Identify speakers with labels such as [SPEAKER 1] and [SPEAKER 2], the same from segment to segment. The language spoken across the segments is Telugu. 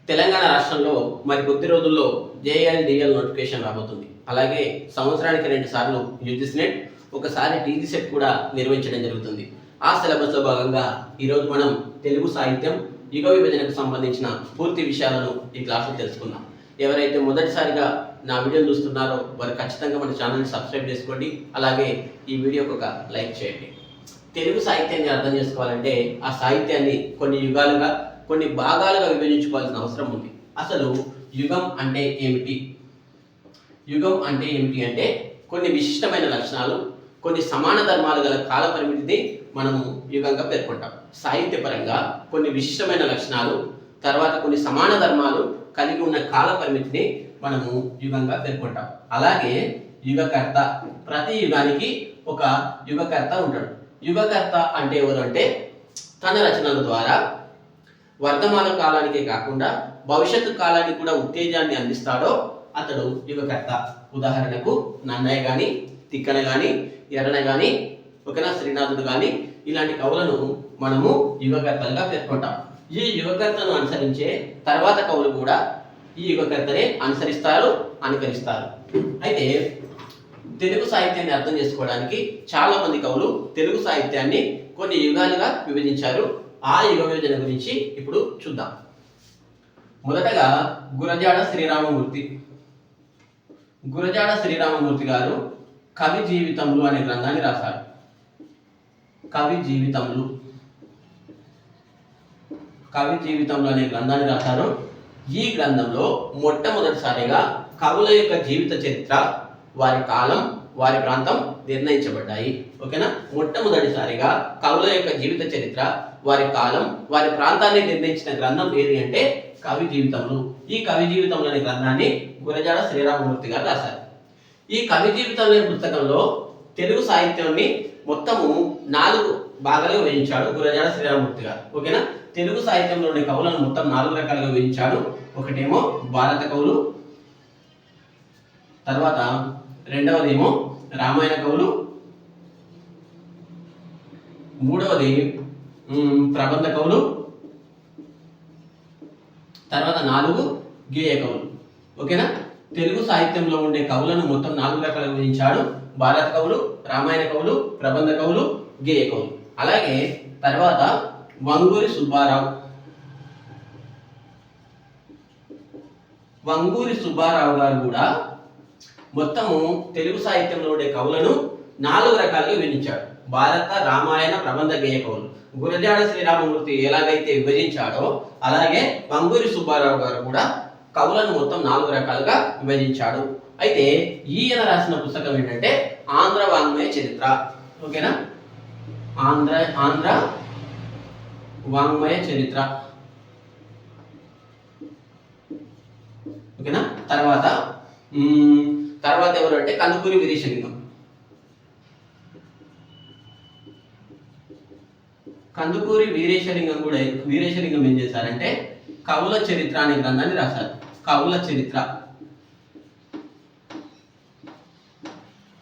[SPEAKER 1] తెలంగాణ రాష్ట్రంలో మరి కొద్ది రోజుల్లో జేఎల్డిఎల్ నోటిఫికేషన్ రాబోతుంది. అలాగే సంవత్సరానికి 2 సార్లు యూజీసీ నెట్, ఒకసారి టీజీ సెట్ కూడా నిర్వహించడం జరుగుతుంది. ఆ సిలబస్లో భాగంగా ఈరోజు మనం తెలుగు సాహిత్యం యుగ విభజనకు సంబంధించిన పూర్తి విషయాలను ఈ క్లాసులో తెలుసుకుందాం. ఎవరైతే మొదటిసారిగా నా వీడియోని చూస్తున్నారో వారు ఖచ్చితంగా మన ఛానల్ని సబ్స్క్రైబ్ చేసుకోండి. అలాగే ఈ వీడియోకి ఒక లైక్ చేయండి. తెలుగు సాహిత్యాన్ని అర్థం చేసుకోవాలంటే ఆ సాహిత్యాన్ని కొన్ని యుగాలుగా, కొన్ని భాగాలుగా విభజించుకోవాల్సిన అవసరం ఉంది. అసలు యుగం అంటే ఏమిటి? యుగం అంటే ఏమిటి అంటే కొన్ని విశిష్టమైన లక్షణాలు, కొన్ని సమాన ధర్మాలు గల కాల పరిమితిని మనము యుగంగా పేర్కొంటాం. సాహిత్యపరంగా కొన్ని విశిష్టమైన లక్షణాలు, తర్వాత కొన్ని సమాన ధర్మాలు కలిగి ఉన్న కాల పరిమితిని మనము యుగంగా పేర్కొంటాం. అలాగే యుగకర్త, ప్రతి యుగానికి ఒక యుగకర్త ఉంటాడు. యుగకర్త అంటే ఎవరు అంటే తన రచనల ద్వారా వర్తమాన కాలానికే కాకుండా భవిష్యత్తు కాలానికి కూడా ఉత్తేజాన్ని అందిస్తాడో అతడు యుగకర్త. ఉదాహరణకు నన్నయ్య కానీ, తిక్కన కానీ, ఎర్రన కానీ, ఒకనా శ్రీనాథుడు కానీ ఇలాంటి కవులను మనము యుగకర్తలుగా పేర్కొంటాం. ఈ యుగకర్తను అనుసరించే తర్వాత కవులు కూడా ఈ యుగకర్తనే అనుసరిస్తారు, అనుకరిస్తారు. అయితే తెలుగు సాహిత్యాన్ని అర్థం చేసుకోవడానికి చాలా మంది కవులు తెలుగు సాహిత్యాన్ని కొన్ని యుగాలుగా విభజించారు. ఆ యుగ విభజన గురించి ఇప్పుడు చూద్దాం. మొదటగా గురజాడ శ్రీరామమూర్తి. గురజాడ శ్రీరామమూర్తి గారు కవి జీవితములు అనే గ్రంథాన్ని రాశారు. కవి జీవితములు అనే గ్రంథాన్ని రాశారు. ఈ గ్రంథంలో మొట్టమొదటిసారిగా కవుల యొక్క జీవిత చరిత్ర, వారి కాలం, వారి ప్రాంతం నిర్ణయించబడ్డాయి. ఓకేనా? మొట్టమొదటిసారిగా కవుల యొక్క జీవిత చరిత్ర, వారి కాలం, వారి ప్రాంతాన్ని నిర్ణయించిన గ్రంథం ఏది అంటే కవి జీవితములు. ఈ కవి జీవితములు అనే గ్రంథాన్ని గురజాడ శ్రీరామమూర్తి గారు రాశారు. ఈ కవి జీవితంలో పుస్తకంలో తెలుగు సాహిత్యాన్ని మొత్తము 4 భాగాలుగా విభజించాడు గురజాడ శ్రీరామమూర్తి గారు. ఓకేనా? తెలుగు సాహిత్యంలోని కవులను మొత్తం 4 రకాలుగా విభజించాడు. ఒకటేమో భారత కవులు, తర్వాత రెండవదేమో రామాయణ కవులు, మూడవది ప్రబంధ కవులు, తర్వాత 4 గేయ కవులు. ఓకేనా? తెలుగు సాహిత్యంలో ఉండే కవులను మొత్తం 4 రకాలుగా విభజించాడు. భారత కవులు, రామాయణ కవులు, ప్రబంధ కవులు, గేయ కవులు. అలాగే తర్వాత వంగూరి సుబ్బారావు గారు కూడా మొత్తము తెలుగు సాహిత్యంలో ఉండే కవులను 4 రకాలుగా విభజించాడు. భారత, రామాయణ, ప్రబంధ, గేయ కవులు. గురజాడ శ్రీరామమూర్తి ఎలాగైతే విభజించాడో అలాగే వంగూరి సుబ్బారావు గారు కూడా కవులను మొత్తం 4 రకాలుగా విభజించాడు. అయితే ఈయన రాసిన పుస్తకం ఏంటంటే ఆంధ్ర వాంగ్మయ చరిత్ర. ఓకేనా? ఆంధ్ర వాంగ్మయ చరిత్ర. ఓకేనా? తర్వాత ఎవరు అంటే కందుకూరి వీరేశలింగం. కందుకూరి వీరేశలింగం ఏం చేశారంటే కవుల చరిత్ర అనే గ్రంథాన్ని రాశారు. కవుల చరిత్ర.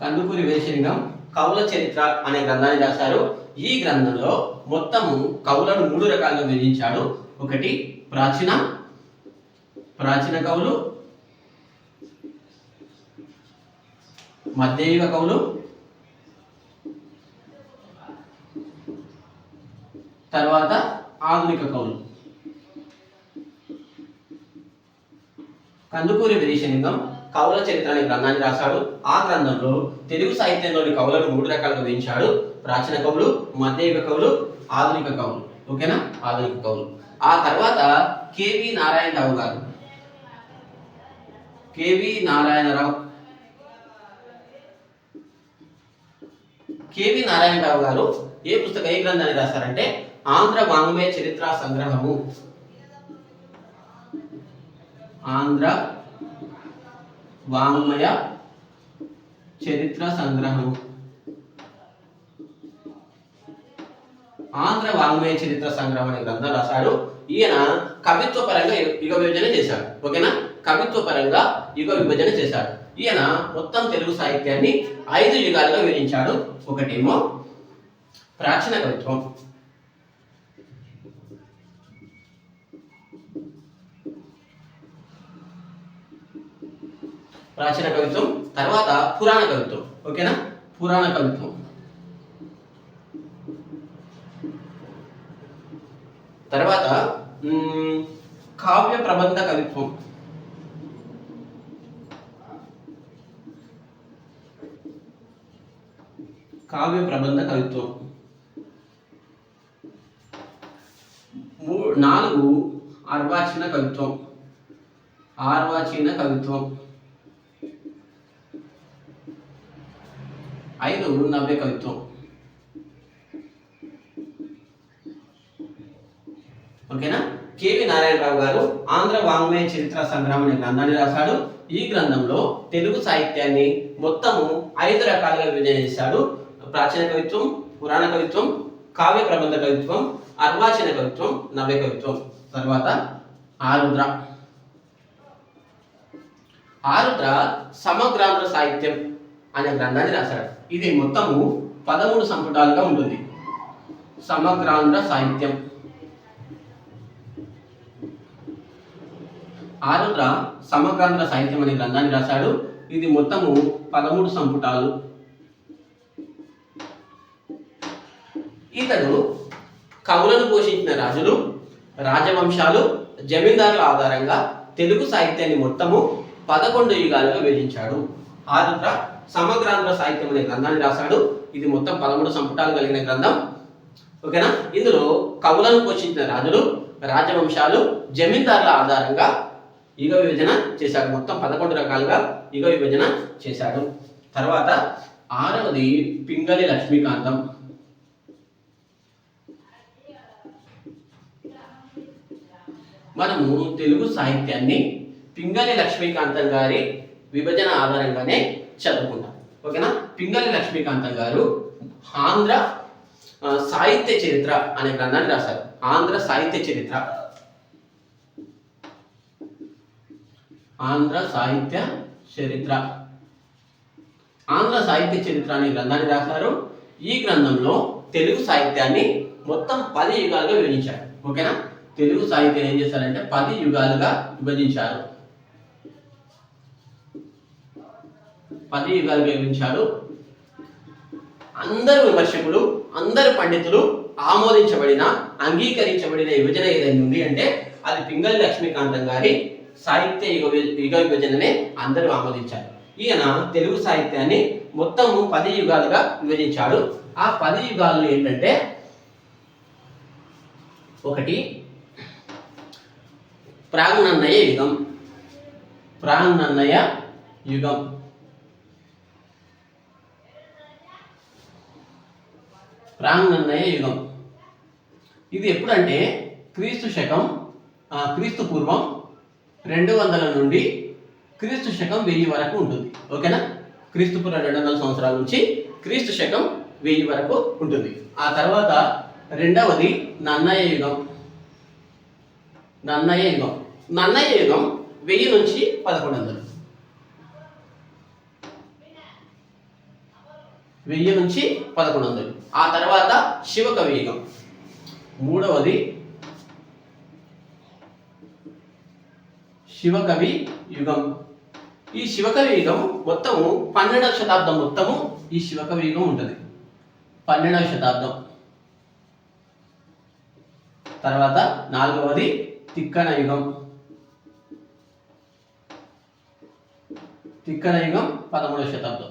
[SPEAKER 1] కందుకూరి వీరేశలింగం కవుల చరిత్ర అనే గ్రంథాన్ని రాశారు. ఈ గ్రంథంలో మొత్తము కవులను 3 రకాలుగా విభజించాడు. ఒకటి ప్రాచీన కవులు, మధ్యయుగ కవులు, తర్వాత ఆధునిక కవులు. కందుకూరి వీరేశలింగం కవుల చరిత్ర అనే గ్రంథాన్ని రాశాడు. ఆ గ్రంథంలో తెలుగు సాహిత్యంలోని కవులను 3 రకాలుగా విభజించాడు. ప్రాచీన కవులు, మధ్యయుగ కవులు, ఆధునిక కవులు. ఓకేనా? ఆధునిక కవులు. ఆ తర్వాత కేవి నారాయణరావు గారు. కేవి నారాయణరావు గారు ఏ గ్రంథాన్ని రాశారంటే ఆంధ్ర వాంగ్మయ చరిత్ర సంగ్రహము. ఆంధ్ర వాంగ్మయ చరిత్ర సంగ్రహము. ఆంధ్ర వాంగ్మయ చరిత్ర సంగ్రహం అనే గ్రంథం రాశాడు. ఈయన కవిత్వ పరంగా యుగ విభజన చేశాడు. ఓకేనా? కవిత్వ పరంగా యుగ విభజన చేశాడు. ఈయన మొత్తం తెలుగు సాహిత్యాన్ని 5 యుగాలుగా విభజించాడు. ఒకటేమో ప్రాచీన కవిత్వం, ప్రాచీన కవిత్వం. తర్వాత పురాణ కవిత్వం. ఓకేనా, పురాణ కవిత్వం. తర్వాత కావ్య ప్రబంధ కవిత్వం. కావ్య ప్రబంధ కవిత్వం. 4 అర్వాచీన కవిత్వం. ఆర్వాచీన కవిత్వం. 5 నవ్య కవిత్వం. ఓకేనా. కేవి నారాయణరావు గారు ఆంధ్ర వాంగ్మయ చరిత్ర సంగ్రామం అనే గ్రంథాన్ని రాశాడు. ఈ గ్రంథంలో తెలుగు సాహిత్యాన్ని మొత్తము 5 రకాలుగా విభజన చేశాడు. ప్రాచీన కవిత్వం, పురాణ కవిత్వం, కావ్య ప్రబంధ కవిత్వం, అర్వాచీన కవిత్వం, నవ్య కవిత్వం. తర్వాత ఆరుద్ర. ఆరుద్ర సమగ్రాంధ్ర సాహిత్యం అనే గ్రంథాన్ని రాశాడు. ఇది మొత్తము 13 సంపుటాలుగా ఉంటుంది. సమగ్రాంధ్ర సాహిత్యం. ఆరుద్ర సమగ్రాంధ్ర సాహిత్యం అనే గ్రంథాన్ని రాశాడు. ఇది మొత్తము 13 సంపుటాలు. ఇతడు కవులను పోషించిన రాజులు, రాజవంశాలు, జమీందారుల ఆధారంగా తెలుగు సాహిత్యాన్ని మొత్తము 11 యుగాలుగా విభజించాడు. ఆరుద్ర సమగ్రాంధ్ర సాహిత్యం అనే గ్రంథాన్ని రాశాడు. ఇది మొత్తం 13 సంపుటాలు కలిగిన గ్రంథం. ఓకేనా. ఇందులో కవులను పోషించిన రాజులు, రాజవంశాలు, జమీందారుల ఆధారంగా యుగ విభజన చేశాడు. మొత్తం 11 రకాలుగా యుగ విభజన చేశాడు. తర్వాత 6వది పింగళి లక్ష్మీకాంతం. మనము తెలుగు సాహిత్యాన్ని పింగళి లక్ష్మీకాంతం గారి విభజన ఆధారంగానే చదువుకుంటాం. ఓకేనా. పింగళి లక్ష్మీకాంతం గారు ఆంధ్ర సాహిత్య చరిత్ర అనే గ్రంథాన్ని రాశారు. ఆంధ్ర సాహిత్య చరిత్ర. ఆంధ్ర సాహిత్య చరిత్ర. ఆంధ్ర సాహిత్య చరిత్ర అనే గ్రంథాన్ని రాశారు. ఈ గ్రంథంలో తెలుగు సాహిత్యాన్ని మొత్తం 10 యుగాలుగా విభజించారు. ఓకేనా. తెలుగు సాహిత్యం ఏం చేశారంటే 10 యుగాలుగా విభజించారు. 10 యుగాలుగా విభజించారు. అందరు విమర్శకులు, అందరు పండితులు ఆమోదించబడిన, అంగీకరించబడిన విభజన ఏదైనా ఉంది అంటే అది పింగళి లక్ష్మీకాంతం గారి సాహిత్య యుగ విభజననే అందరూ ఆమోదించారు. ఈయన తెలుగు సాహిత్యాన్ని మొత్తం 10 యుగాలుగా విభజించాడు. ఆ 10 యుగాలు ఏంటంటే, 1 ప్రాంగణన్నయ యుగం. ప్రాంగణన్నయ యుగం. ప్రాంగణన్నయ యుగం. ఇది ఎప్పుడంటే క్రీస్తు పూర్వం 200 నుండి క్రీస్తు శకం 1000 వరకు ఉంటుంది. ఓకేనా. క్రీస్తు పూర్వం 200 సంవత్సరాల నుంచి క్రీస్తు శకం 1000 వరకు ఉంటుంది. ఆ తర్వాత 2వది నన్నయ యుగం. నన్నయ యుగం. నన్నయ యుగం 1000 నుంచి 1100. 1000 నుంచి 1100. ఆ తర్వాత శివకవి యుగం. 3వది శివకవి యుగం. ఈ శివకవి యుగం మొత్తము 12వ శతాబ్దం మొత్తము ఈ శివకవి యుగం ఉంటుంది. 12వ శతాబ్దం. తర్వాత 4వది తిక్కన యుగం. తిక్కన యుగం 13వ శతాబ్దం.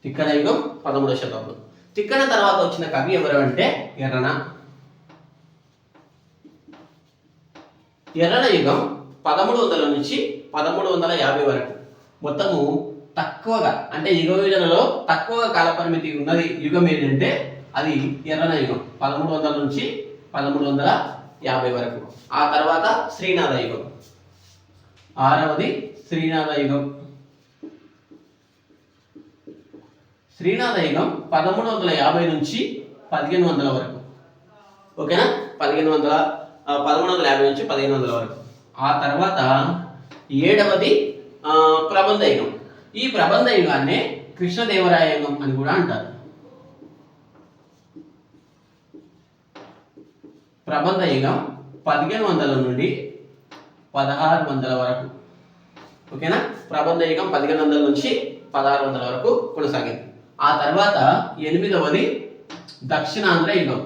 [SPEAKER 1] తిక్కన యుగం 13వ శతాబ్దం. తిక్కన తర్వాత వచ్చిన కవి ఎవరు అంటే ఎర్రన. ఎర్రన యుగం 1300 నుంచి 1350 వరకు. మొత్తము తక్కువగా, అంటే యుగ విభజనలో తక్కువగా కాలపరిమితి ఉన్నది యుగం ఏంటంటే అది ఎర్రన యుగం. 1300 నుంచి 1350 వరకు. ఆ తర్వాత శ్రీనాథ యుగం. 6వది శ్రీనాథ యుగం. శ్రీనాథ యుగం 1350 నుంచి 1500 వరకు. ఓకేనా. 1350 నుంచి 1500 వరకు. ఆ తర్వాత 7వది ప్రబంధ యుగం. ఈ ప్రబంధ యుగాన్నే కృష్ణదేవరాయ యుగం అని కూడా అంటారు. ప్రబంధ యుగం 1500 నుండి 1600 వరకు. ఓకేనా? ప్రబంధ యుగం 1500 నుంచి 1600 వరకు కొనసాగింది. ఆ తర్వాత 8వది దక్షిణాంధ్ర యుగం.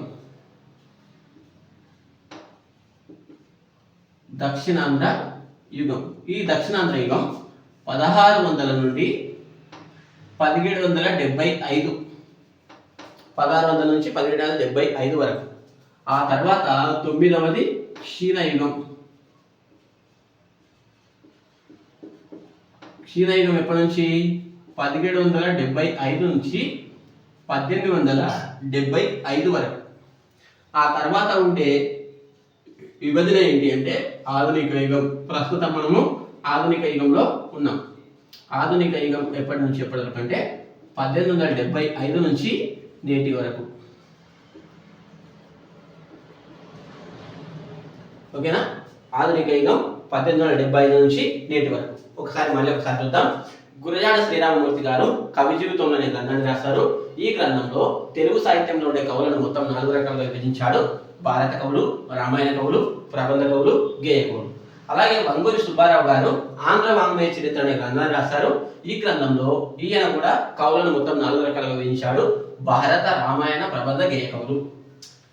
[SPEAKER 1] దక్షిణాంధ్ర యుగం. ఈ దక్షిణాంధ్ర యుగం 1600 నుండి 1775. 1600 నుంచి 1775 వరకు. ఆ తర్వాత 9వది క్షీణయుగం. క్షీణయుగం ఎప్పటి నుంచి? 1775 నుంచి 1875 వరకు. ఆ తర్వాత ఉండే విభజన ఏంటి అంటే ఆధునిక యుగం. ప్రస్తుతం మనము ఆధునిక యుగంలో ఉన్నాం. ఆధునిక యుగం ఎప్పటి నుంచి ఎప్పటి వరకు అంటే 1875 నుంచి నేటి వరకు. ఓకేనా? ఆధునిక యుగం 1875 నుంచి నేటి వరకు. మళ్ళీ ఒకసారి చూద్దాం. గురజాడ శ్రీరామమూర్తి గారు కవి జీవితంలో అనే గ్రంథాన్ని రాశారు. ఈ గ్రంథంలో తెలుగు సాహిత్యంలో ఉండే కవులను మొత్తం 4 రకాలుగా విభజించాడు. భారత కవులు, రామాయణ కవులు, ప్రబంధ కవులు, గేయ కవులు. అలాగే వంగూరి సుబ్బారావు గారు ఆంధ్ర వాంగ్మయ చరిత్ర అనే గ్రంథాన్ని రాశారు. ఈ గ్రంథంలో ఈయన కూడా కవులను మొత్తం 4 రకాలుగా విభజించాడు. భారత, రామాయణ, ప్రబంధ, గేయ కవులు.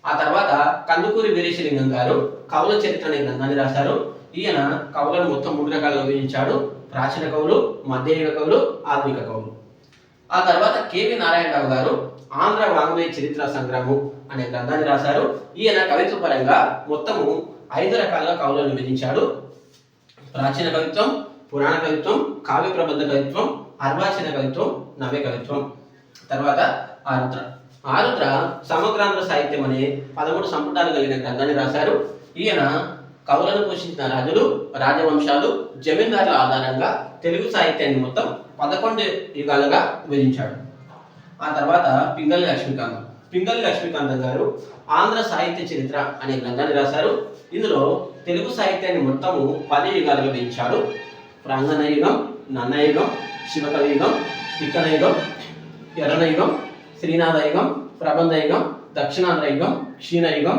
[SPEAKER 1] ఆ తర్వాత కందుకూరి వీరేశలింగం గారు కవుల చరిత్ర అనే గ్రంథాన్ని రాశారు. ఈయన కవులను మొత్తం 3 రకాలుగా విభజించాడు. ప్రాచీన కవులు, మధ్యయుగ కవులు, ఆధునిక కవులు. ఆ తర్వాత కేవి నారాయణరావు గారు ఆంధ్ర వాంగ్మయ చరిత్ర సంగ్రహము అనే గ్రంథాన్ని రాశారు. ఈయన కవిత్వ పరంగా మొత్తము 5 రకాలుగా కవులను విభజించాడు. ప్రాచీన కవిత్వం, పురాణ కవిత్వం, కావ్య ప్రబంధ కవిత్వం, అర్వాచీన కవిత్వం, నవ్య కవిత్వం. తర్వాత ఆరుద్ర సమగ్రాంధ్ర సాహిత్యం అనే 13 సంపుటాలు కలిగిన గ్రంథాన్ని రాశారు. ఈయన కవులను పోషించిన రాజులు, రాజవంశాలు, జమీందారుల ఆధారంగా తెలుగు సాహిత్యాన్ని మొత్తం 11 యుగాలుగా విభజించాడు. ఆ తర్వాత పింగళి లక్ష్మీకాంతం గారు ఆంధ్ర సాహిత్య చరిత్ర అనే గ్రంథాన్ని రాశారు. ఇందులో తెలుగు సాహిత్యాన్ని మొత్తము 10 యుగాలుగా విభజించాడు. ప్రాంగణ యుగం, నన్నయుగం, శివకవి యుగం, తిక్కన యుగం, ఎర్రన యుగం, శ్రీనాథ యుగం, ప్రబంధ యుగం, దక్షిణాంధ్ర యుగం, క్షీణయుగం,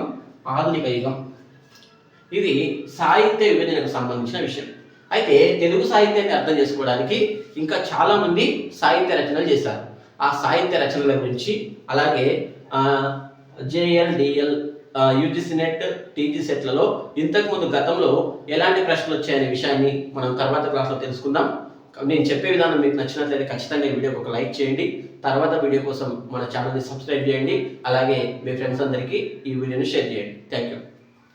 [SPEAKER 1] ఆధునిక యుగం. ఇది సాహిత్య విభజనకు సంబంధించిన విషయం. అయితే తెలుగు సాహిత్యాన్ని అర్థం చేసుకోవడానికి ఇంకా చాలా మంది సాహిత్య రచనలు చేశారు. ఆ సాహిత్య రచనల గురించి, అలాగే JL, DL, UGC net, TG సెట్లలో ఇంతకుముందు గతంలో ఎలాంటి ప్రశ్నలు వచ్చాయనే విషయాన్ని మనం తర్వాత క్లాస్లో తెలుసుకుందాం. నేను చెప్పే విధానం మీకు నచ్చినట్లయితే ఖచ్చితంగా ఈ వీడియోకి ఒక లైక్ చేయండి. తర్వాత వీడియో కోసం మన ఛానల్ని సబ్స్క్రైబ్ చేయండి. అలాగే మీ ఫ్రెండ్స్ అందరికీ ఈ వీడియోని షేర్ చేయండి. Thank you.